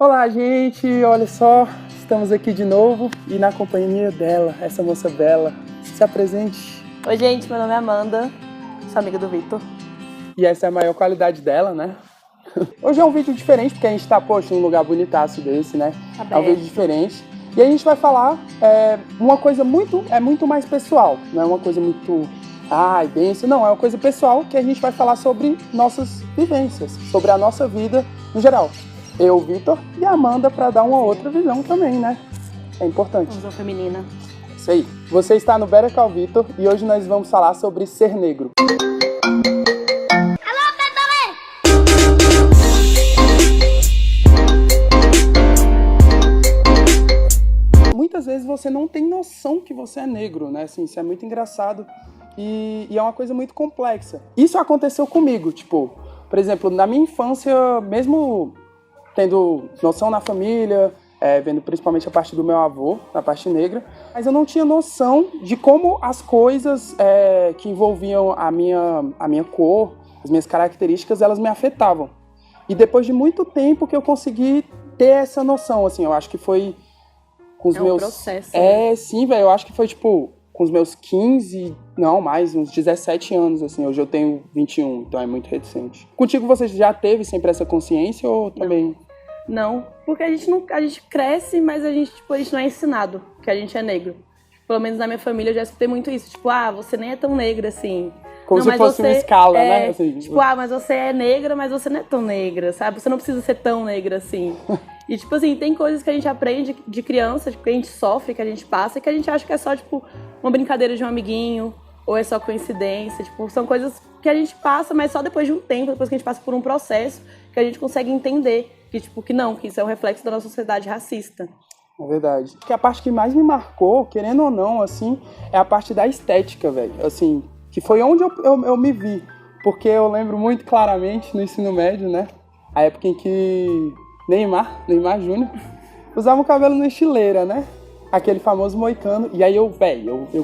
Olá, gente! Olha só, estamos aqui de novo e na companhia dela, essa moça bela. Se apresente. Oi, gente, meu nome é Amanda, sou amiga do Vitor. E essa é a maior qualidade dela, né? Hoje é um vídeo diferente, porque a gente tá, poxa, num lugar bonitaço desse, né? É um vídeo diferente. E a gente vai falar uma coisa muito mais pessoal, não é uma coisa muito, denso, não, é uma coisa pessoal que a gente vai falar sobre nossas vivências, sobre a nossa vida no geral. Eu, Vitor, e a Amanda para dar uma outra visão também, né? É importante. Visão feminina. Isso aí. Você está no Better Call Vitor e hoje nós vamos falar sobre ser negro. Muitas vezes você não tem noção que você é negro, né? Assim, isso é muito engraçado e é uma coisa muito complexa. Isso aconteceu comigo, tipo, por exemplo, na minha infância, mesmo tendo noção na família, vendo principalmente a parte do meu avô, a parte negra, mas eu não tinha noção de como as coisas que envolviam a minha cor, as minhas características, elas me afetavam. E depois de muito tempo que eu consegui ter essa noção, assim, eu acho que foi com os meus... processo. Sim, velho, eu acho que foi, tipo, com os meus 15, não, mais, uns 17 anos, assim, hoje eu tenho 21, então é muito recente. Contigo você já teve sempre essa consciência ou também... Não, porque a gente cresce, mas a gente não é ensinado que a gente é negro. Pelo menos na minha família eu já escutei muito isso, tipo, você nem é tão negra assim. Como não, se fosse uma escala, né? Assim, tipo, mas você é negra, mas você não é tão negra, sabe? Você não precisa ser tão negra assim. E, tipo assim, tem coisas que a gente aprende de criança, tipo, que a gente sofre, que a gente passa, e que a gente acha que é só, tipo, uma brincadeira de um amiguinho, ou é só coincidência. Tipo, são coisas que a gente passa, mas só depois de um tempo, depois que a gente passa por um processo, que a gente consegue entender que, tipo, que isso é um reflexo da nossa sociedade racista. É verdade. Que a parte que mais me marcou, querendo ou não, assim, é a parte da estética, velho. Assim, que foi onde eu me vi. Porque eu lembro muito claramente no ensino médio, né? A época em que Neymar Júnior, usava o cabelo na estileira, né? Aquele famoso moicano. E aí eu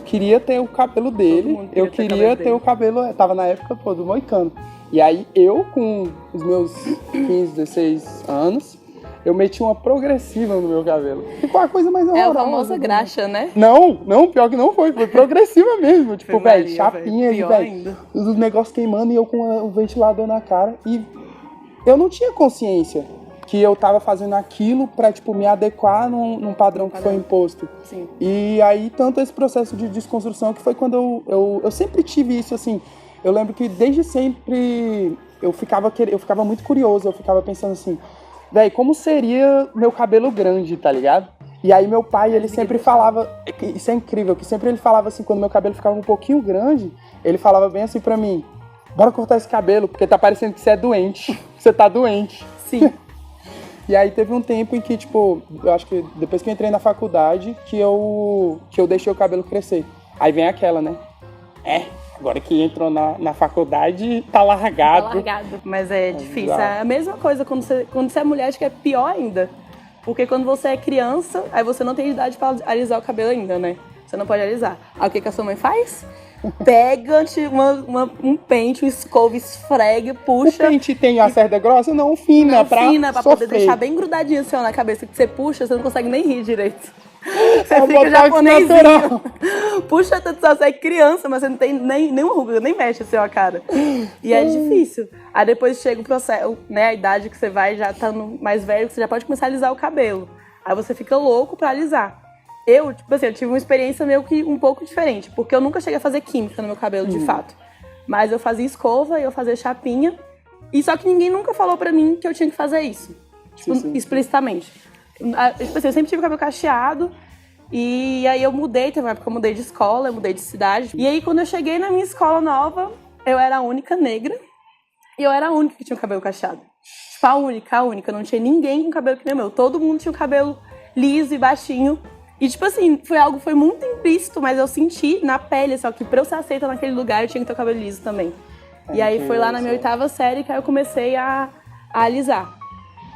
queria ter o cabelo dele. Eu queria ter o cabelo... Tava na época, do moicano. E aí eu, com os meus 15, 16 anos, eu meti uma progressiva no meu cabelo. Ficou a coisa mais horrorosa. É a famosa graxa, né? Não, pior que não foi progressiva mesmo. Tipo, velho, chapinha, velho. Os negócios queimando e eu com o ventilador na cara. E eu não tinha consciência que eu tava fazendo aquilo pra, tipo, me adequar num padrão que foi imposto. Sim. E aí, tanto esse processo de desconstrução que foi quando eu sempre tive isso, assim. Eu lembro que desde sempre eu ficava muito curioso, eu ficava pensando assim, velho, como seria meu cabelo grande, tá ligado? E aí meu pai, ele sempre falava, isso é incrível, que sempre ele falava assim, quando meu cabelo ficava um pouquinho grande, ele falava bem assim pra mim, bora cortar esse cabelo, porque tá parecendo que você é doente, você tá doente. Sim. E aí teve um tempo em que, tipo, eu acho que depois que eu entrei na faculdade, que eu deixei o cabelo crescer. Aí vem aquela, né? Agora que entrou na faculdade, tá largado. Tá largado, mas é difícil. É a mesma coisa quando você é mulher, acho que é pior ainda. Porque quando você é criança, aí você não tem idade pra alisar o cabelo ainda, né? Você não pode alisar. Aí o que a sua mãe faz? Pega um pente, uma escova, esfrega, puxa. O pente tem a cerda grossa? Não, fina, pra poder deixar bem grudadinho assim, ó, na cabeça. Que você puxa, você não consegue nem rir direito. Você vou fica japonesinho. Puxa, você é criança, mas você não tem nenhuma ruga, nem mexe assim a cara. E é difícil. Aí depois chega o processo, né, a idade que você vai já estando mais velho, que você já pode começar a alisar o cabelo. Aí você fica louco pra alisar. Eu tive uma experiência meio que um pouco diferente, porque eu nunca cheguei a fazer química no meu cabelo, de fato. Mas eu fazia escova e eu fazia chapinha. E só que ninguém nunca falou pra mim que eu tinha que fazer isso. Explicitamente. Eu sempre tive o cabelo cacheado. E aí eu mudei, teve uma época que eu mudei de escola, eu mudei de cidade. E aí quando eu cheguei na minha escola nova, eu era a única negra. E eu era a única que tinha o cabelo cacheado. Tipo, a única. Não tinha ninguém com cabelo que nem o meu. Todo mundo tinha o cabelo liso e baixinho. E, tipo assim, foi muito implícito, mas eu senti na pele, só que pra eu ser aceita naquele lugar, eu tinha que ter o cabelo liso também. E aí foi lá na minha 8ª série que aí eu comecei a alisar.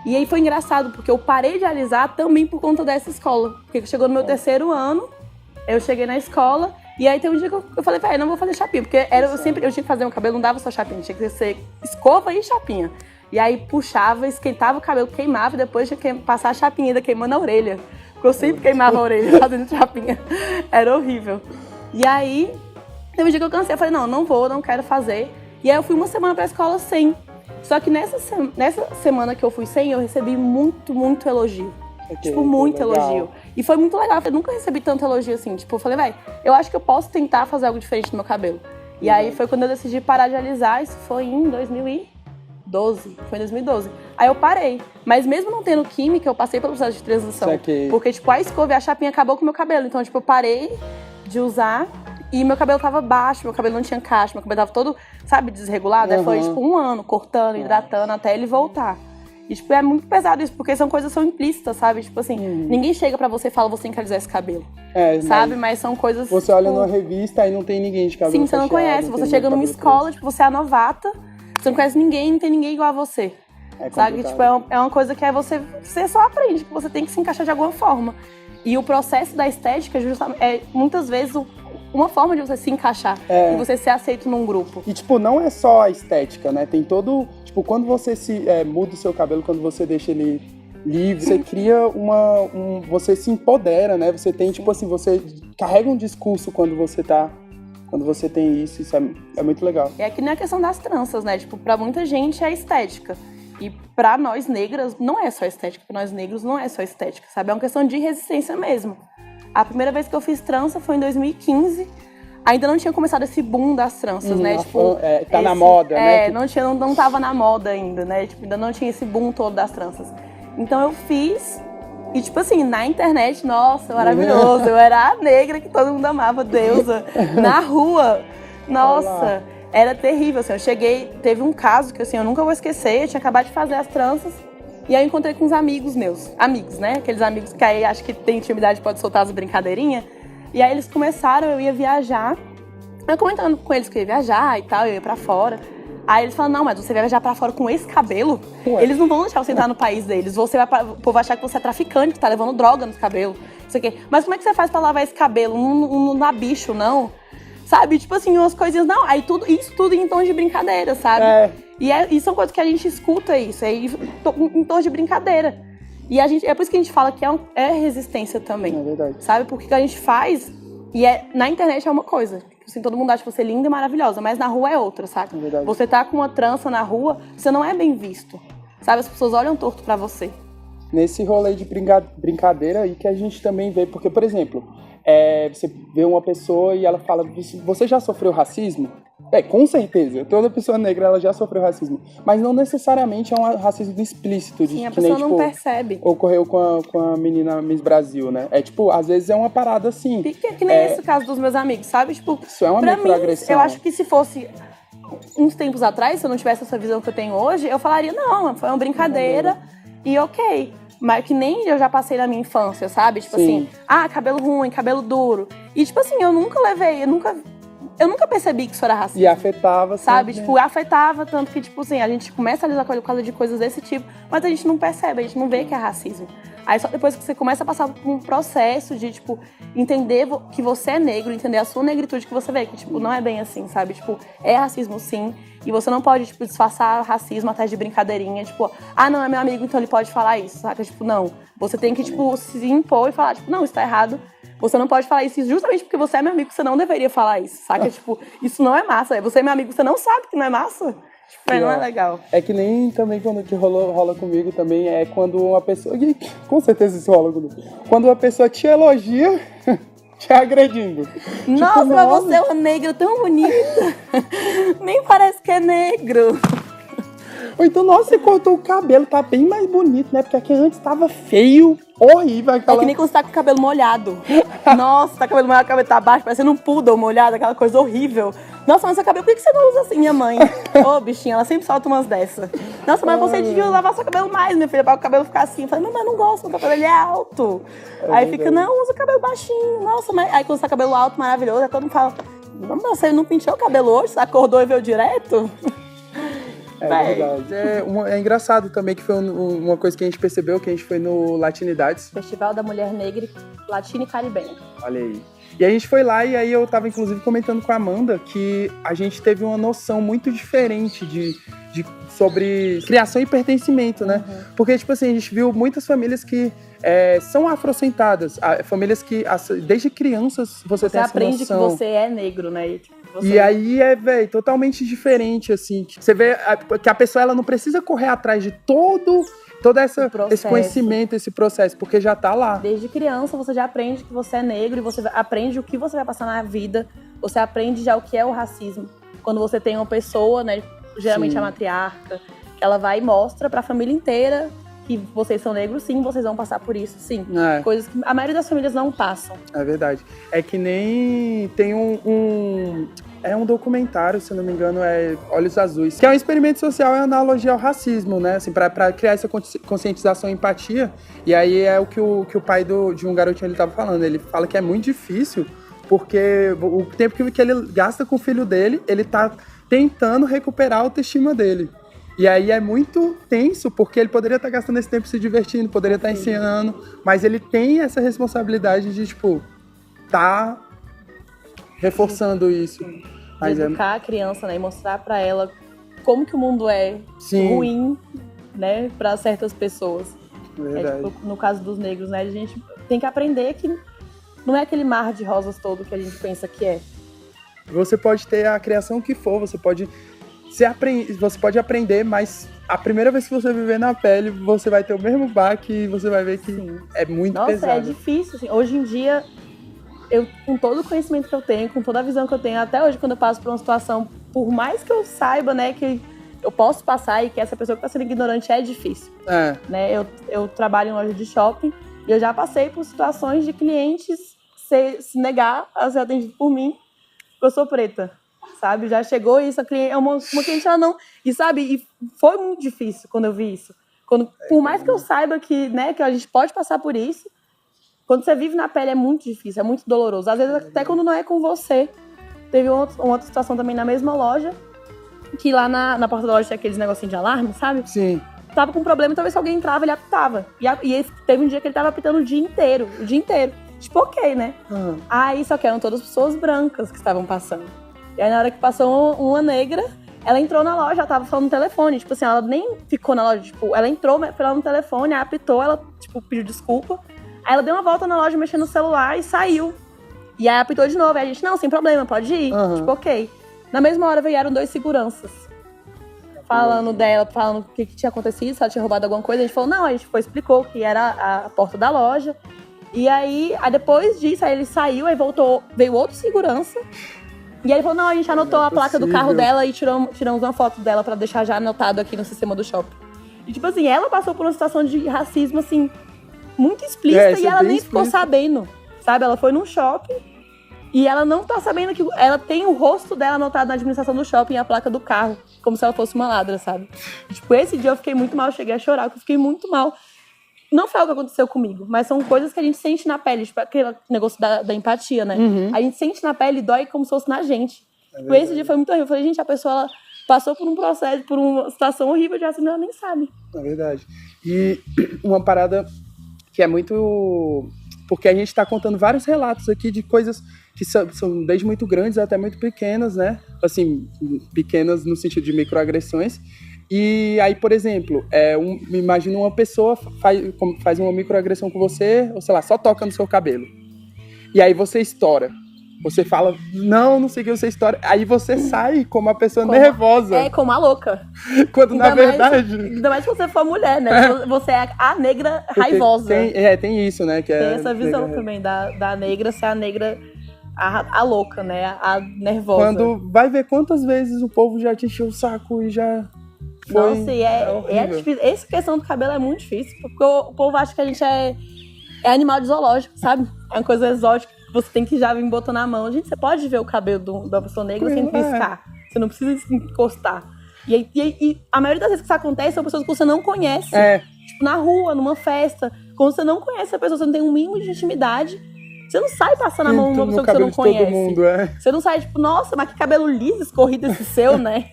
E aí foi engraçado, porque eu parei de alisar também por conta dessa escola. Porque chegou no meu 3º ano, eu cheguei na escola, e aí tem um dia que eu falei, não vou fazer chapinha, porque eu tinha que fazer meu cabelo, não dava só chapinha, tinha que ser escova e chapinha. E aí puxava, esquentava o cabelo, queimava e depois tinha que passar a chapinha ainda queimando a orelha. Porque eu sempre queimava a orelha fazendo chapinha. Era horrível. E aí, teve um dia que eu cansei, eu falei, não vou, não quero fazer. E aí eu fui uma semana pra escola sem. Só que nessa semana que eu fui sem, eu recebi muito elogio. Tipo, muito elogio. E foi muito legal, eu nunca recebi tanto elogio assim. Tipo, eu falei, eu acho que eu posso tentar fazer algo diferente no meu cabelo. E aí foi quando eu decidi parar de alisar, isso foi em 2012. Foi em 2012. Aí eu parei. Mas mesmo não tendo química, eu passei pelo processo de transição. Porque, tipo, a escova e a chapinha acabou com o meu cabelo. Então, tipo, eu parei de usar e meu cabelo tava baixo, meu cabelo não tinha caixa, meu cabelo tava todo, sabe, desregulado. Aí foi, tipo, 1 ano cortando, hidratando, até ele voltar. E, tipo, é muito pesado isso, porque são coisas que são implícitas, sabe? Tipo assim, ninguém chega pra você e fala, você tem que alisar esse cabelo. Sabe? Mas são coisas, você olha numa revista e não tem ninguém de cabelo fechado. Sim, você não conhece. Você chega numa escola, tipo, você é a novata, você não conhece ninguém, não tem ninguém igual a você. Sabe? Tipo, é uma coisa que você só aprende, que você tem que se encaixar de alguma forma. E o processo da estética é muitas vezes uma forma de você se encaixar e você ser aceito num grupo. E, tipo, não é só a estética, né? Tem todo... Tipo, quando você muda o seu cabelo, quando você deixa ele livre, você cria você se empodera, né? Você tem, tipo assim, você carrega um discurso quando você tem isso é muito legal. É que nem a questão das tranças, né? Tipo, pra muita gente é estética. E pra nós negras, não é só estética. Pra nós negros, não é só estética, sabe? É uma questão de resistência mesmo. A primeira vez que eu fiz trança foi em 2015. Ainda não tinha começado esse boom das tranças, né? Tipo, na moda, né? Não tava na moda ainda, né? Tipo, ainda não tinha esse boom todo das tranças. Então eu fiz, e tipo assim, na internet, nossa, maravilhoso. Eu era a negra que todo mundo amava, deusa. Na rua, nossa, era terrível, assim. Eu cheguei, teve um caso que assim, eu nunca vou esquecer, eu tinha acabado de fazer as tranças. E aí eu encontrei com uns amigos meus. Amigos, né? Aqueles amigos que aí acho que tem intimidade, pode soltar as brincadeirinhas. E aí eles começaram, eu ia viajar. Eu comentando com eles que eu ia viajar e tal, eu ia pra fora. Aí eles falaram, não, mas você vai viajar pra fora com esse cabelo? Ué. Eles não vão deixar você entrar no país deles. O povo vai achar que você é traficante, que tá levando droga no cabelo. Não sei o quê. Mas como é que você faz pra lavar esse cabelo? Não dá bicho, não. Sabe? Tipo assim, umas coisinhas. Não, aí isso tudo em tom de brincadeira, sabe? E são coisas que a gente escuta isso, em tom de brincadeira. E é por isso que a gente fala que é resistência também. É verdade. Sabe? Porque o que a gente faz, na internet é uma coisa. Assim, todo mundo acha você linda e maravilhosa, mas na rua é outra, sabe? É verdade. Você tá com uma trança na rua, você não é bem visto. Sabe? As pessoas olham torto pra você. Nesse rolê de brincadeira aí que a gente também vê, porque, por exemplo, você vê uma pessoa e ela fala, você já sofreu racismo? Com certeza. Toda pessoa negra ela já sofreu racismo. Mas não necessariamente é um racismo explícito. Sim, a pessoa não percebe. Ocorreu com a menina Miss Brasil, né? Às vezes é uma parada assim. Que nem esse caso dos meus amigos, sabe? Tipo, isso é uma microagressão. Eu acho que se fosse uns tempos atrás, se eu não tivesse essa visão que eu tenho hoje, eu falaria, não, foi uma brincadeira e ok. Mas que nem eu já passei na minha infância, sabe? Tipo assim, cabelo ruim, cabelo duro. E tipo assim, eu nunca percebi que isso era racismo. E afetava, sabe? Tipo, afetava tanto que, tipo assim, a gente começa a alisar por causa de coisas desse tipo, mas a gente não percebe, a gente não vê que é racismo. Aí só depois que você começa a passar por um processo de, tipo, entender que você é negro, entender a sua negritude, que você vê que, tipo, não é bem assim, sabe? Tipo, é racismo sim, e você não pode, tipo, disfarçar racismo até de brincadeirinha, tipo, não, é meu amigo, então ele pode falar isso, saca? Tipo, não. Você tem que, tipo, se impor e falar, tipo, não, isso tá errado. Você não pode falar isso justamente porque você é meu amigo, você não deveria falar isso, saca? Tipo, isso não é massa. Você é meu amigo, você não sabe que não é massa. Tipo, não é legal. É que nem também quando que rola comigo também, é quando uma pessoa... Com certeza isso rola comigo. Quando uma pessoa te elogia, te agredindo. Nossa, mas você é uma negra tão bonita. Nem parece que é negro. Ou então, nossa, você cortou o cabelo, tá bem mais bonito, né? Porque aqui antes tava feio, horrível. É que nem quando você tá com o cabelo molhado. Nossa, tá com o cabelo molhado, o cabelo tá baixo, parecendo um poodle molhado, aquela coisa horrível. Nossa, mas seu cabelo, por que você não usa assim, minha mãe? Bichinha, ela sempre solta umas dessas. Nossa, mas você devia lavar seu cabelo mais, minha filha, para o cabelo ficar assim. Eu falei, mas eu não gosto, meu cabelo ele é alto. Aí fica, não, usa o cabelo baixinho. Nossa, mas aí quando você tá com o cabelo alto, maravilhoso, aí todo mundo fala, você não penteou o cabelo hoje? Você acordou e veio direto? É verdade. É engraçado também que foi uma coisa que a gente percebeu, que a gente foi no Latinidades. Festival da Mulher Negra Latina e Caribenha. Olha aí. E a gente foi lá e aí eu tava inclusive comentando com a Amanda que a gente teve uma noção muito diferente sobre criação e pertencimento, né? Uhum. Porque, tipo assim, a gente viu muitas famílias que são afrocentadas, famílias que desde crianças você tem essa noção. Você aprende que você é negro, né? E aí totalmente diferente, assim. Você vê que a pessoa ela não precisa correr atrás de todo esse conhecimento, esse processo, porque já tá lá. Desde criança você já aprende que você é negro e você aprende o que você vai passar na vida. Você aprende já o que é o racismo. Quando você tem uma pessoa, né, geralmente a matriarca, que ela vai e mostra pra família inteira que vocês são negros, sim, vocês vão passar por isso, sim. Coisas que a maioria das famílias não passam. É verdade. É que nem tem um documentário, se não me engano, é Olhos Azuis, que é um experimento social, é analogia ao racismo, né? Assim, pra criar essa conscientização e empatia. E aí é o que o pai de um garotinho ele tava falando. Ele fala que é muito difícil, porque o tempo que ele gasta com o filho dele, ele tá tentando recuperar a autoestima dele. E aí é muito tenso, porque ele poderia estar gastando esse tempo se divertindo, poderia estar ensinando, mas ele tem essa responsabilidade de, tipo, tá reforçando isso. Mas de educar a criança, né, e mostrar pra ela como que o mundo é ruim, né, pra certas pessoas. Tipo, no caso dos negros, né, a gente tem que aprender que não é aquele mar de rosas todo que a gente pensa que é. Você pode ter a criação que for, você pode aprender, mas a primeira vez que você viver na pele, você vai ter o mesmo baque e você vai ver que é muito pesado. Nossa, é difícil. Assim. Hoje em dia, eu, com todo o conhecimento que eu tenho, com toda a visão que eu tenho, até hoje, quando eu passo por uma situação, por mais que eu saiba, né, que eu posso passar e que essa pessoa que está sendo ignorante é difícil. Né? Eu trabalho em loja de shopping e eu já passei por situações de clientes se negar a ser atendido por mim, porque eu sou preta. Sabe, já chegou isso, uma cliente ela não... E sabe, e foi muito difícil quando eu vi isso. Por mais que eu saiba que, né, que a gente pode passar por isso, quando você vive na pele é muito difícil, é muito doloroso. Às vezes até quando não é com você. Teve uma outra situação também na mesma loja, que lá na porta da loja tinha aqueles negocinhos de alarme, sabe? Sim. Tava com problema, talvez se alguém entrava, ele apitava. E teve um dia que ele tava apitando o dia inteiro. Tipo, ok, né? Aí só que eram todas pessoas brancas que estavam passando. E aí, na hora que passou uma negra, ela entrou na loja, ela tava falando no telefone. Tipo assim, ela nem ficou na loja, tipo, ela entrou, foi lá no telefone, apitou, ela, tipo, pediu desculpa. Aí ela deu uma volta na loja, mexendo no celular e saiu. E aí apitou de novo. Aí a gente, não, sem problema, pode ir. Tipo, ok. Na mesma hora vieram 2 seguranças. Falando o que tinha acontecido, se ela tinha roubado alguma coisa. A gente falou, não, a gente explicou que era a porta da loja. E aí depois disso, aí ele saiu, aí voltou, veio outro segurança. E aí ele falou, não, a gente anotou a placa do carro dela e tiramos uma foto dela pra deixar já anotado aqui no sistema do shopping. E tipo assim, ela passou por uma situação de racismo, assim, muito explícita e ela nem ficou sabendo, sabe? Ela foi num shopping e ela não tá sabendo que ela tem o rosto dela anotado na administração do shopping e a placa do carro, como se ela fosse uma ladra, sabe? E, tipo, esse dia eu fiquei muito mal, eu cheguei a chorar, porque eu fiquei muito mal. Não foi algo que aconteceu comigo, mas são coisas que a gente sente na pele, tipo aquele negócio da empatia, né? A gente sente na pele e dói como se fosse na gente. Tipo, esse dia foi muito horrível. Eu falei, gente, a pessoa ela passou por um processo, por uma situação horrível de racismo, ela nem sabe. É verdade. E uma parada que é muito... Porque a gente tá contando vários relatos aqui de coisas que são desde muito grandes até muito pequenas, né? Assim, pequenas no sentido de microagressões. E aí, por exemplo, imagina uma pessoa faz uma microagressão com você, ou sei lá, só toca no seu cabelo. E aí você estoura. Você fala, não sei o que você estoura. Aí você sai como uma pessoa nervosa. Como a louca. Quando na verdade... Ainda mais se você for mulher, né? Você é a negra raivosa. Tem isso, né? Que tem essa visão também da negra ser a negra... A louca, né? A nervosa. Quando vai ver quantas vezes o povo já te encheu o saco e já... Nossa, e é difícil. Essa questão do cabelo é muito difícil, porque o povo acha que a gente é animal de zoológico, sabe? É uma coisa exótica que você tem que já vir botando na mão. Gente, você pode ver o cabelo da pessoa negra sem piscar. Você não precisa se encostar. E a maioria das vezes que isso acontece são pessoas que você não conhece. Tipo, na rua, numa festa. Quando você não conhece a pessoa, você não tem um mínimo de intimidade. Você não sai passando a mão numa pessoa que você não conhece. Todo mundo, Você não sai, tipo, nossa, mas que cabelo liso, escorrido esse seu, né?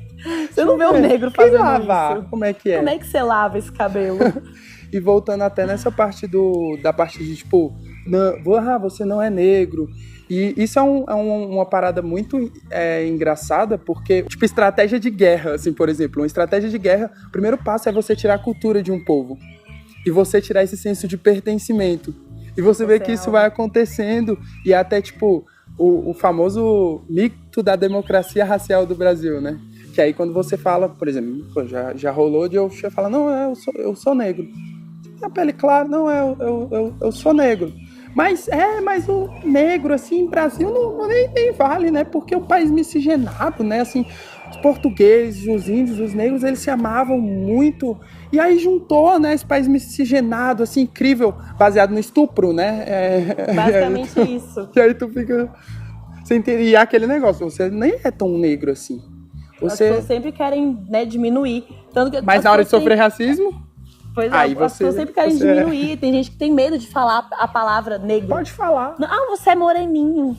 Você não vê um negro Quem fazendo lavar? isso. Como é que é? Como é que você lava esse cabelo? E voltando até nessa parte da parte de, tipo, não, você não é negro. E isso é uma parada muito engraçada, porque, tipo, estratégia de guerra, assim, por exemplo. Uma estratégia de guerra, o primeiro passo é você tirar a cultura de um povo. E você tirar esse senso de pertencimento. E você vê que isso vai acontecendo. E até, tipo, o famoso mito da democracia racial do Brasil, né? Que aí quando você fala, por exemplo, já rolou de eu falar, não, eu sou negro. A pele clara, não, eu sou negro. Mas o negro, assim, em Brasil nem vale, né? Porque o país miscigenado, né? Assim, os portugueses, os índios, os negros, eles se amavam muito. E aí juntou, né? Esse país miscigenado, assim, incrível, baseado no estupro, né? Basicamente isso. E aí tu fica... E aquele negócio, você nem é tão negro assim. As pessoas sempre querem, né, diminuir. Tanto que mas na hora de sofrer racismo... Pois é, as pessoas sempre querem diminuir. Tem gente que tem medo de falar a palavra negro. Pode falar. Você é moreninho.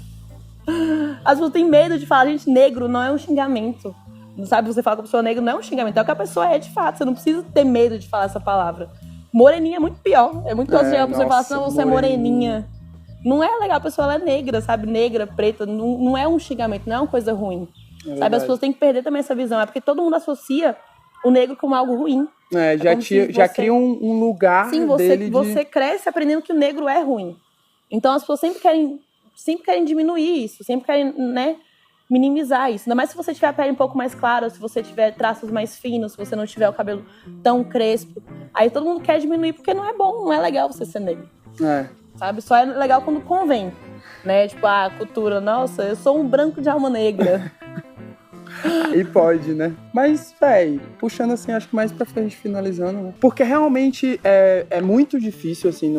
As pessoas têm medo de falar, gente, negro não é um xingamento. Não sabe, você fala com a pessoa negra não é um xingamento, é o que a pessoa é de fato. Você não precisa ter medo de falar essa palavra. Moreninha é muito pior. É muito pior você chegar a pessoa e falar assim, não, você é moreninha. Não é legal, a pessoa ela é negra, sabe? Negra, preta, não é um xingamento, não é uma coisa ruim. Sabe, as pessoas têm que perder também essa visão. É porque todo mundo associa o negro como algo ruim. Já cria um lugar. Sim, você cresce aprendendo que o negro é ruim. Então as pessoas sempre querem diminuir isso, sempre querem, né, minimizar isso. Ainda mais se você tiver a pele um pouco mais clara, se você tiver traços mais finos, se você não tiver o cabelo tão crespo. Aí todo mundo quer diminuir porque não é bom, não é legal você ser negro. Sabe? Só é legal quando convém. Né? Tipo, a cultura, nossa, eu sou um branco de alma negra. E pode, né? Mas, puxando assim, acho que mais pra frente, finalizando, né? Porque realmente é muito difícil, assim,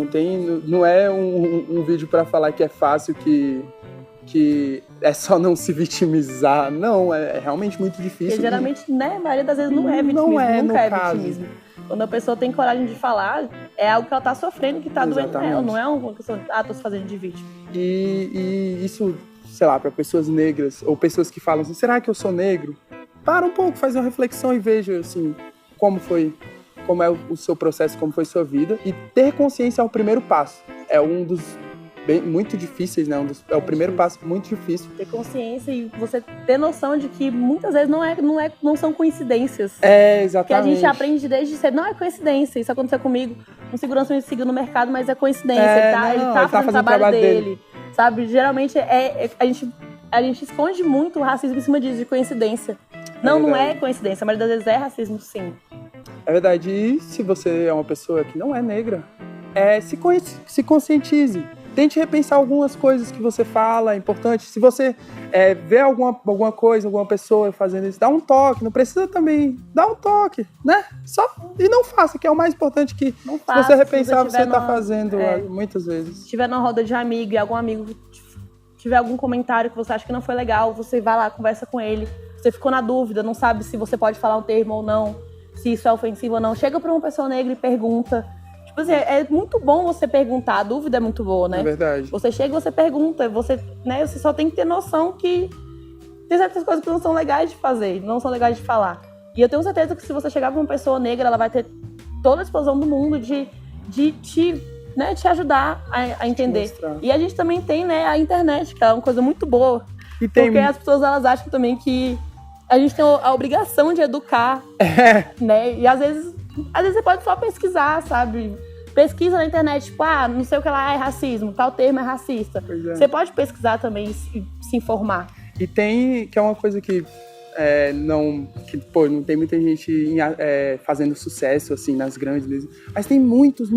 não é um vídeo pra falar que é fácil, que é só não se vitimizar. Não, é realmente muito difícil. Porque geralmente, né, a maioria das vezes não é vitimismo, nunca é vitimismo. Quando a pessoa tem coragem de falar, é algo que ela tá sofrendo, que tá doendo nela. Não é uma questão de, tô se fazendo de vítima. E isso, sei lá, para pessoas negras, ou pessoas que falam assim, será que eu sou negro? Para um pouco, faz uma reflexão e veja, assim, como é o seu processo, como foi sua vida. E ter consciência é o primeiro passo. É um dos muito difíceis, né? É o primeiro passo muito difícil. Ter consciência e você ter noção de que muitas vezes não são coincidências. Exatamente. Que a gente aprende desde cedo. Não é coincidência. Isso aconteceu comigo. Um segurança me seguiu no mercado, mas é coincidência. Ele tá fazendo o trabalho dele. Sabe? Geralmente a gente esconde muito o racismo em cima disso, de coincidência. Não é coincidência. A maioria das vezes é racismo, sim. É verdade. E se você é uma pessoa que não é negra, se conscientize. Tente repensar algumas coisas que você fala, é importante. Se você vê alguma coisa, alguma pessoa fazendo isso, dá um toque. Não precisa também dar um toque, né? E não faça, que é o mais importante que se você repensar, você tá fazendo muitas vezes. Se estiver numa roda de amigo e algum amigo tiver algum comentário que você acha que não foi legal, você vai lá, conversa com ele. Você ficou na dúvida, não sabe se você pode falar um termo ou não, se isso é ofensivo ou não. Chega pra uma pessoa negra e pergunta. Tipo assim, é muito bom você perguntar, a dúvida é muito boa, né? É verdade. Você chega e você pergunta, você só tem que ter noção que tem certas coisas que não são legais de fazer, não são legais de falar. E eu tenho certeza que se você chegar pra uma pessoa negra, ela vai ter toda a exposição do mundo de te ajudar a entender. E a gente também tem, né, a internet, que é uma coisa muito boa. Porque as pessoas, elas acham também que a gente tem a obrigação de educar, né? E às vezes você pode só pesquisar, sabe? Pesquisa na internet, tipo, não sei o que lá é racismo, tal termo é racista. Você pode pesquisar também e se informar. E tem, que é uma coisa que não tem muita gente fazendo sucesso, assim, nas grandes mesas. Mas tem muitos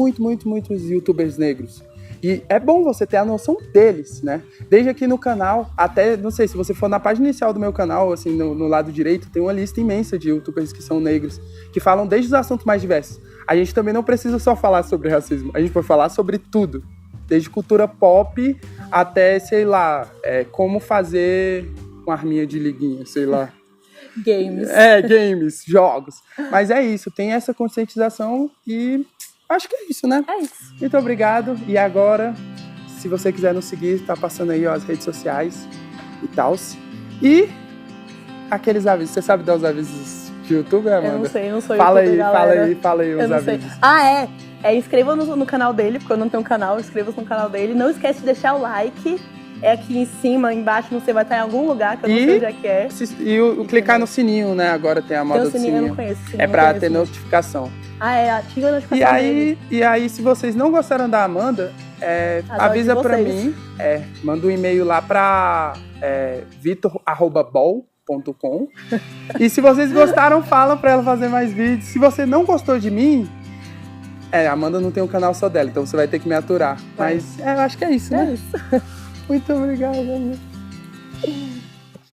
youtubers negros. E é bom você ter a noção deles, né? Desde aqui no canal, até, não sei, se você for na página inicial do meu canal, assim, no lado direito, tem uma lista imensa de youtubers que são negros, que falam desde os assuntos mais diversos. A gente também não precisa só falar sobre racismo, a gente pode falar sobre tudo. Desde cultura pop até, sei lá, como fazer uma arminha de liguinha, sei lá. Games. Games, jogos. Mas é isso, tem essa conscientização e acho que é isso, né? É isso. Muito obrigado. E agora, se você quiser nos seguir, tá passando aí as redes sociais e tal. E aqueles avisos. Você sabe dar os avisos de YouTube, Amanda? Eu não sei, eu não sou fala youtuber, galera. Fala aí os Eu não sei. avisos. Inscreva no canal dele, porque eu não tenho canal, inscreva-se no canal dele. Não esquece de deixar o like. É aqui em cima, embaixo, não sei, vai estar em algum lugar que eu não sei onde é que é. E clicar no sininho, né? Agora tem a moda do sininho. Eu não conheço. É pra ter notificação. Ativa a notificação dele. E aí, se vocês não gostaram da Amanda, avisa pra mim. Manda um e-mail lá pra vitor@bol.com. E se vocês gostaram, fala pra ela fazer mais vídeos. Se você não gostou de mim, a Amanda não tem um canal só dela, então você vai ter que me aturar. Mas eu acho que é isso, né? É isso. Muito obrigada, Amanda.